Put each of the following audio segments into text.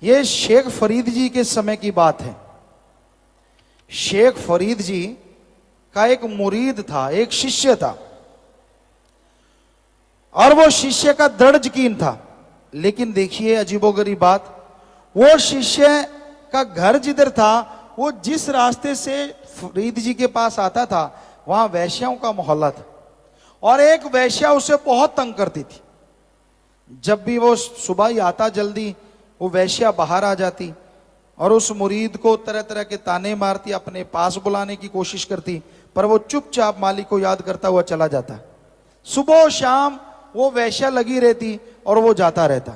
ये शेख फरीद जी के समय की बात है। शेख फरीद जी का एक मुरीद था, एक शिष्य था, और वो शिष्य का दृढ़ यकीन था। लेकिन देखिए अजीबोगरीब बात, वो शिष्य का घर जिधर था, वो जिस रास्ते से फरीद जी के पास आता था वहां वैश्याओं का मोहल्ला था, और एक वैश्या उसे बहुत तंग करती थी। जब भी वो सुबह ही आता जल्दी, वो वैश्या बाहर आ जाती और उस मुरीद को तरह तरह के ताने मारती, अपने पास बुलाने की कोशिश करती, पर वो चुपचाप मालिक को याद करता हुआ चला जाता। सुबह शाम वो वैश्या लगी रहती और वो जाता रहता।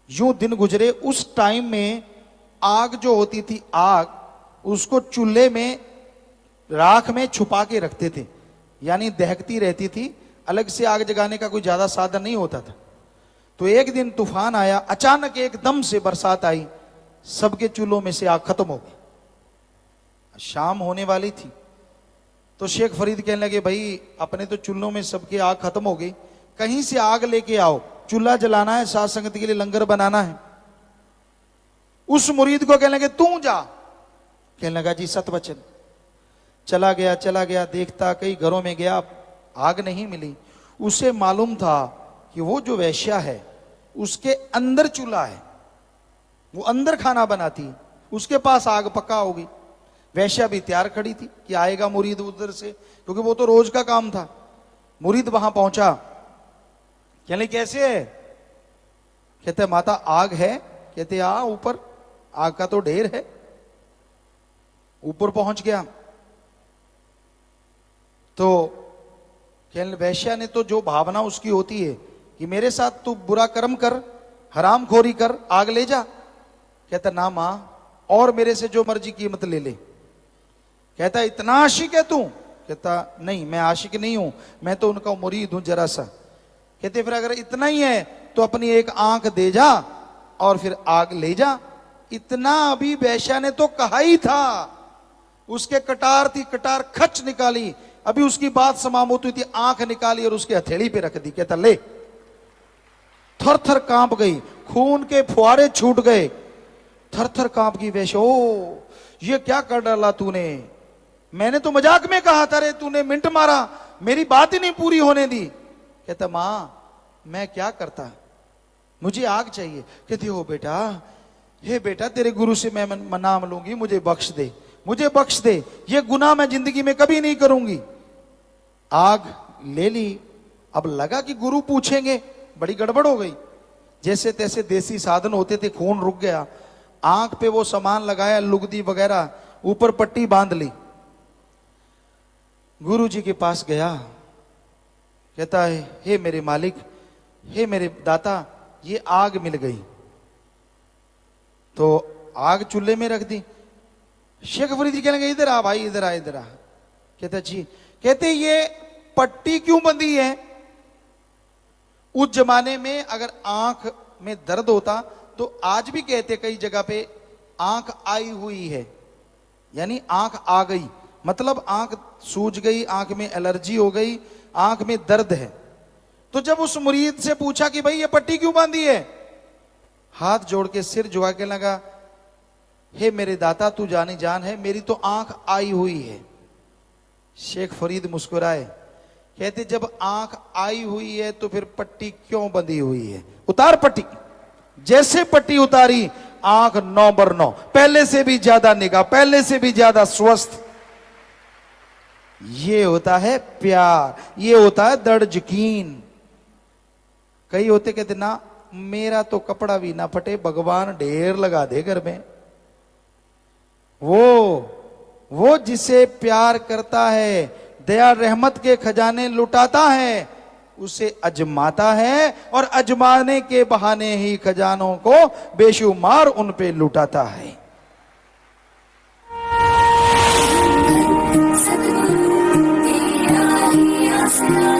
यूं दिन गुजरे। उस टाइम में आग जो होती थी, आग, उसको चूल्हे में राख में छुपा के रखते थे, यानी दहकती रहती थी। अलग से आग जगाने का कोई ज्यादा साधन नहीं होता था। तो एक दिन तूफान आया, अचानक एकदम से बरसात आई, सबके चूल्हों में से आग खत्म हो गई। शाम होने वाली थी तो शेख फरीद कहने लगे, भाई अपने तो चूल्हों में सबकी आग खत्म हो गई, कहीं से आग लेके आओ, चूल्हा जलाना है, साथ संगत के लिए लंगर बनाना है। उस मुरीद को कहने लगे तू जा। कहने लगा जी सत वचन। चला गया, देखता कई घरों में गया, आग नहीं मिली। उसे मालूम था कि वो जो वैश्या है उसके अंदर चूल्हा है, वो अंदर खाना बनाती, उसके पास आग पक्का होगी। वैश्या भी तैयार खड़ी थी कि आएगा मुरीद उधर से, क्योंकि वो तो रोज का काम था। मुरीद वहां पहुंचा, कहने कैसे है? कहते माता आग है। कहते आ ऊपर, आग का तो ढेर है। ऊपर पहुंच गया तो कहने वैश्या ने तो जो भावना उसकी होती है कि मेरे साथ तू बुरा कर्म कर, हरामखोरी कर, आग ले जा। कहता ना मां, और मेरे से जो मर्जी कीमत ले ले। कहता इतना आशिक है तू? कहता नहीं, मैं आशिक नहीं हूं, मैं तो उनका मुरीद हूं जरा सा। कहते फिर अगर इतना ही है तो अपनी एक आंख दे जा और फिर आग ले जा। इतना अभी वैश्या ने तो कहा ही था, उसके कटार थी, कटार खच निकाली, अभी उसकी बात समाप्त होती थी, आंख निकाली और उसके हथेली पे रख दी। कहता ले। थर थर कांप गई, खून के फुहारे छूट गए, थर थर कांप गई वैश्या। ओ ये क्या कर डाला तूने? मैंने तो मजाक में कहा था रे, तूने मिंट मारा, मेरी बात ही नहीं पूरी होने दी। कहता मां मैं क्या करता, मुझे आग चाहिए। कहती हो बेटा, हे बेटा तेरे गुरु से मैं नाम लूंगी, मुझे बख्श दे, मुझे बख्श दे, ये गुनाह मैं जिंदगी में कभी नहीं करूंगी। आग ले ली। अब लगा कि गुरु पूछेंगे, बड़ी गड़बड़ हो गई। जैसे तैसे देसी साधन होते थे, खून रुक गया। आंख पे वो सामान लगाया, लुगदी वगैरह, ऊपर पट्टी बांध ली। गुरु जी के पास गया। कहता है हे मेरे मालिक, हे मेरे दाता, ये आग मिल गई। तो आग चूल्हे में रख दी। शेख फरीद जी कहने लगे इधर आ भाई, इधर आ, इधर आ। कहता जी। कहते ये पट्टी क्यों बंधी है? उस जमाने में अगर आंख में दर्द होता तो आज भी कहते कई जगह पे आंख आई हुई है, यानी आंख आ गई, मतलब आंख सूज गई, आंख में एलर्जी हो गई, आंख में दर्द है। तो जब उस मुरीद से पूछा कि भाई ये पट्टी क्यों बांधी है, हाथ जोड़ के सिर झुका के लगा, हे मेरे दाता तू जानी जान है, मेरी तो आंख आई हुई है। शेख फरीद मुस्कुराए। कहते जब आंख आई हुई है तो फिर पट्टी क्यों बंधी हुई है? उतार पट्टी। जैसे पट्टी उतारी, आंख 9/9, पहले से भी ज्यादा निगाह, पहले से भी ज्यादा स्वस्थ। ये होता है प्यार, ये होता है दृढ़ यकीन। कई होते कहते ना मेरा तो कपड़ा भी ना फटे, भगवान ढेर लगा दे घर में। वो जिसे प्यार करता है, दया रहमत के खजाने लुटाता है, उसे अजमाता है, और अजमाने के बहाने ही खजानों को बेशुमार उन पे लुटाता है। सतगुरु तेरा ही आसरा।